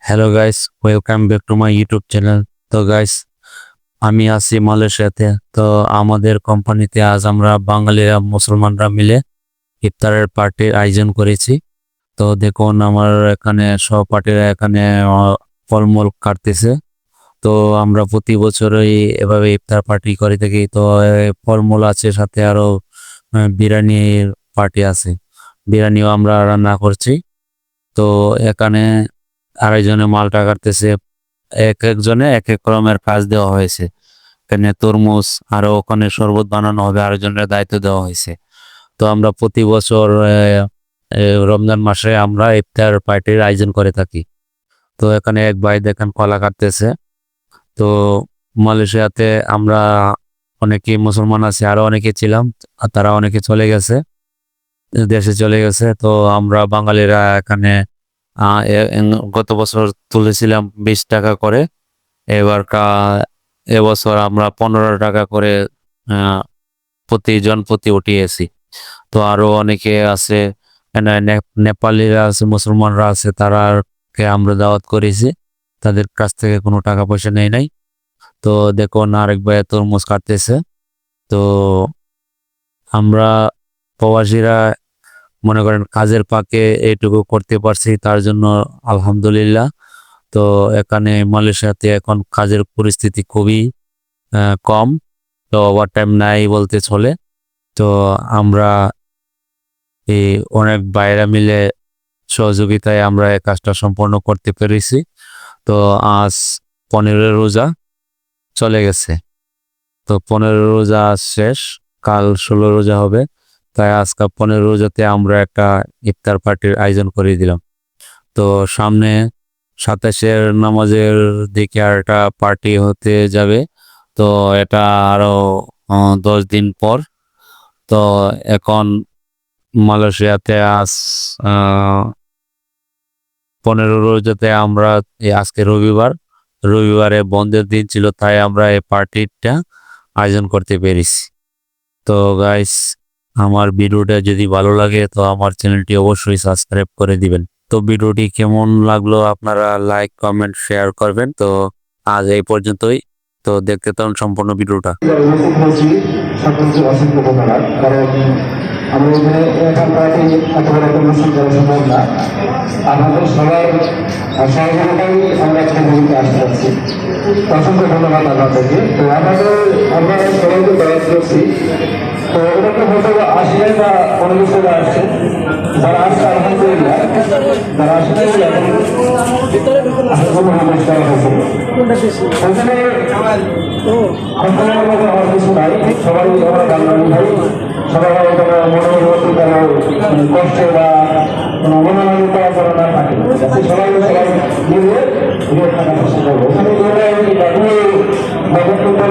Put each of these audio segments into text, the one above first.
Hello guys, welcome back to my YouTube channel. তো guys, আমি আছি মালয়েশিয়াতে। তো আমাদের কোম্পানিতে আজ আমরা বাঙালিরা মুসলমানরা মিলে ইফতারের পার্টির আয়োজন করেছি। তো দেখুন আমার এখানে সহপাঠীরা এখানে ফলমূল কাটতেছে। তো আমরা প্রতি বছরই এভাবে ইফতার পার্টি করে থাকি। তো ফলমূল আছে, সাথে আরো বিরিয়ানির পার্টি আছে। বিরিয়ানিও আমরা রান্না করছি। তো এখানে আড়াইজনে মালটা কাটতেছে। এক একজনে এক এক রকমের কাজ দেওয়া হয়েছে। এখানে তরমুজ, আরো ওখানে শরবত বানানো হবে, আরেকজনের দায়িত্ব দেওয়া হয়েছে। তো আমরা প্রতি বছর রমজান মাসে আমরা ইফতার পার্টির আয়োজন করে থাকি। তো এখানে এক ভাই দেখেন কলা কাটতেছে। তো মালয়েশিয়াতে আমরা অনেকে মুসলমান আছে, আরো অনেকে ছিলাম, আর তারা অনেকে চলে গেছে, দেশে চলে গেছে। তো আমরা বাঙালিরা এখানে গত বছর তুলেছিলাম 20 টাকা করে। এবার এবছর আমরা 15 টাকা করে আহ প্রতিজন প্রতি উঠিয়েছি। তো আরো অনেকে আছে, নেপালিরা আছে, মুসলমানরা আছে, তারাকে আমরা দাওয়াত করেছি। তাদের কাছ থেকে কোনো টাকা পয়সা নেই নাই। তো দেখুন আরেক ভাই তরমুজ কাটতেছে। তো আমরা প্রবাসীরা মনে করেন কাজের ফাঁকে এইটুকু করতে পারছি, তার জন্য আলহামদুলিল্লাহ। তো এখানে মালয়েশিয়াতে এখন কাজের পরিস্থিতি খুবই কম। তো ওভার টাইম নাই বলতে চলে। তো আমরা এই অনেক বাইরে মিলে সহযোগিতায় আমরা এই কাজটা সম্পন্ন করতে পেরেছি। তো আজ 15 রোজা চলে গেছে। তো 15 রোজা আজ শেষ, কাল 16 রোজা হবে। তাই আজকে 15 রোজাতে আমরা একটা ইফতার পার্টির আয়োজন করে দিলাম। তো সামনে 27-এর নামাজের দিকে আর একটা পার্টি হতে যাবে। তো এটা আরো 10 দিন পর। তো এখন মালয়েশিয়াতে আজ 15 রোজাতে আমরা আজকে রবিবারে বন্ধের দিন ছিল, তাই আমরা এই পার্টিটা আয়োজন করতে পেরেছি। তো গাইস, আমার ভিডিওটা যদি ভালো লাগে তো আমার চ্যানেলটি অবশ্যই সাবস্ক্রাইব করে দিবেন। তো ভিডিওটি কেমন লাগলো আপনারা লাইক, কমেন্ট, শেয়ার করবেন। তো আজ এই পর্যন্তই। তো দেখতে থাকুন সম্পূর্ণ ভিডিওটা। সকলকে অসংখ্য ধন্যবাদ। কারণ আমরা এখানে এখান পার্টি এত বড় একটা অনুষ্ঠান করা সম্ভব না। আপনাদের সবার সহযোগিতাই আমরা একটা ভূমিকা আসতে পারছি। অসংখ্য ধন্যবাদ আপনাদেরকে। তো আমরা সবাইকে দাওয়াত করছি। তো এটাকে হয়তো আসলে বা কোনো কিছু আসছে, যারা আসছে আলহামদুলিল্লাহ, যারা আসলে এখন প্রবেশ করা হয়েছিল ওখানে হওয়ার কিছু নাই। সবাই আমরা বাঙালি ভাই, সবাই মনোরঞ্জন কষ্টে বা মনোরঞ্জন করা করা না থাকে, সবাই মিলে থাকার চেষ্টা করবো। ওখানে কোনো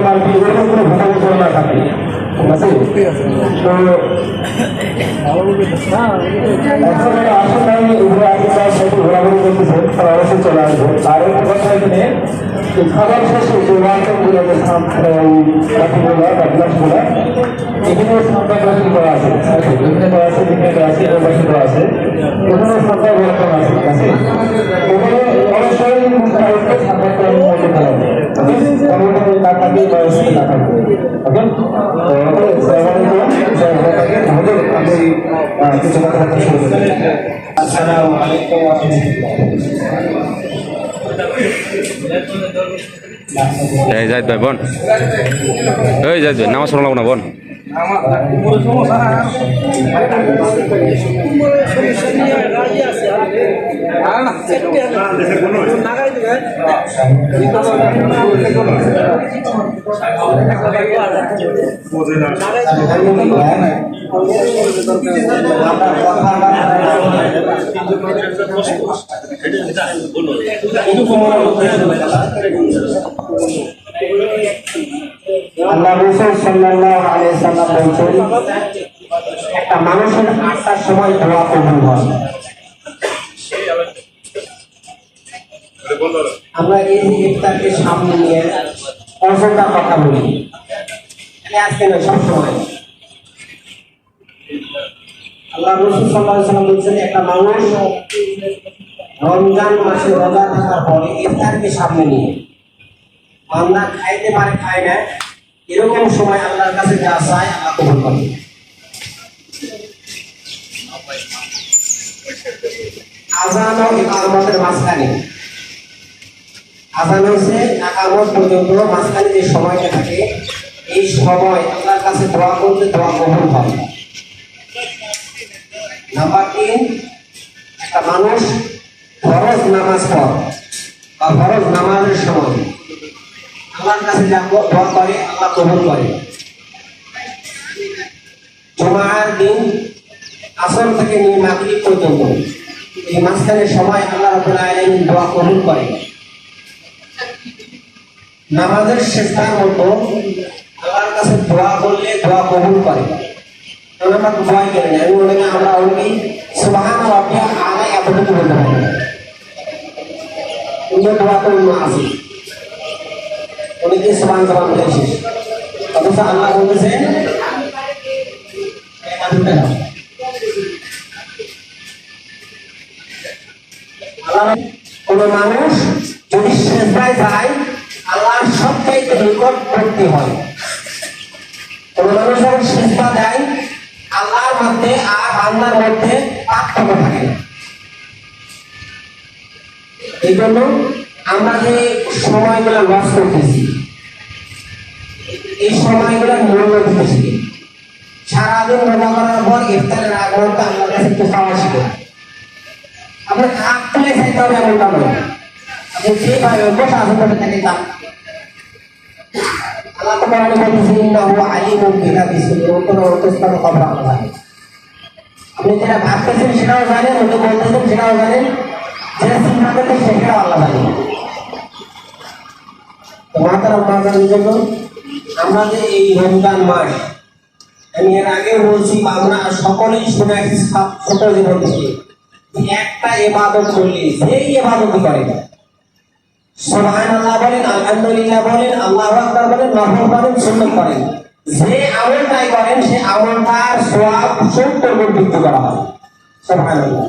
ভোটাভুটি করে না থাকে, ঠিক আছে? তো আসলে আমি ঘোরাঘুরি করতেছেন, তারা অবশ্যই চলে আসবো। আর একটা কথা, এখানে খাবার শেষে যে ওয়ার্কগুলো বাকিগুলো বা গ্লাসগুলো এখানে সামনে করা আছে, এখানে করা আছে, এখানে করা আছে, পাশে করা আছে, এখানে সামনে ওয়ার্কন আছে, ঠিক আছে? এখানে অবশ্যই সামনে মধ্যে করা হবে, না থাকে বা না থাকে। ওকে, আমি কিছু কথা শুরু করি। আসসালামু আলাইকুম ওয়া রাহমাতুল্লাহ। এই যাইত ভাই বোন, এই যাইত ভাই নামাজ পড়লাম না বোন। আল্লাহ রাসূল সাল্লাল্লাহু আলাইহি ওয়াসাল্লাম বলেছেন, একটা মানুষের 8টার সময় দোয়া কবুল হয়। আমরা এই যে ইফতারকে সামনে নিয়ে অযথা কথা বলি, আজকে না সবসময়। আল্লাহ রাসূল সাল্লাল্লাহু আলাইহি ওয়াসাল্লাম বলেছেন, একটা মানুষ রমজান মাসে রোজা থাকার পরে ইফতারকে সামনে নিয়ে বান্দা খাইতে পারে খায় না, এরকম সময় আল্লাহর কাছে যা চায় আল্লাহ কবুল করে। আযান ও ইকামতের মাঝখানে, আযান হচ্ছে ইকামত পর্যন্ত মাঝখানে যে সময়টা থাকে, এই সময় আল্লাহর কাছে দোয়া করলে দোয়া কবুল হয়। নাম্বার 3, একটা মানুষ ফরজ নামাজ পড়ে বা ফরজ নামাজের সময় আল্লাহর কাছে যা দোয়া করে আল্লাহ কবুল করে। জুমার দিন আসর থেকে নিয়ে মাগরিব পর্যন্ত এই মাঝখানের সময় আল্লাহ রাব্বুল আলামিন দোয়া কবুল করে। নামাজের শেষটার মতো আল্লাহর কাছে দোয়া করলে দোয়া কবুল করে। আমরা দোয়া করি না, আমি মনে করি আমরা অনেকেই সুবহান রাব্বিয়াল আলা এতটুকু বলতে পারি না, কিন্তু দোয়া তো আছে অনেকেই সুবহান সুবহান বলে শেষ, অথচ আল্লাহ বলতেছেন কোন মানুষ যদি সেজদায় যায় আল্লাহর সবচাইতে নিকটবর্তী হয়। কোন মানুষ যখন সেজদা দেয় আল্লাহর মধ্যে আর বান্দার মধ্যে পার্থক্য থাকে না। এই জন্য আমরা যে সময়গুলো লস করতেছি, এই সময়গুলো মূল্য দিতে শিখি। সারাদিন রোজা করার পর ইফতারের আগ মুহূর্তে আল্লাহর কাছে একটু খাওয়া শিখে আপনার হাত তুলে খাইতে হবে এমনটা নয়, আপনি যেভাবে বসে আসেন তাকে দাম। আল্লাহ তো কোরআনে বলেছেন ইন্নাহু আলিমুন বিযাতি সুদূর, অন্তর অন্তঃস্থল খবর আল্লাহ জানেন। আপনি যেটা ভাবতেছেন সেটাও জানেন, ওটা বলতেছেন সেটাও জানেন, যেটা চিন্তা করতেছেন সেটাও আল্লাহ জানেন। তো মাতারা মাজারের জন্য আমরা যে এই রমজান মাস, আমি এর আগে বলছি আমরা সকলেই শুনে আসছি ছোট জীবন থেকে, একটা ইবাদত করলে যেই ইবাদত করে সুবহানাল্লাহ বলেন, আলহামদুলিল্লাহ বলেন, আল্লাহু আকবার বলেন, নফল বলেন, সুন্নাত করেন, যে আমলটাই করেন সে আমলটার সওয়াব 70 গুণ বৃদ্ধি করা হয়। সুবহানাল্লাহ।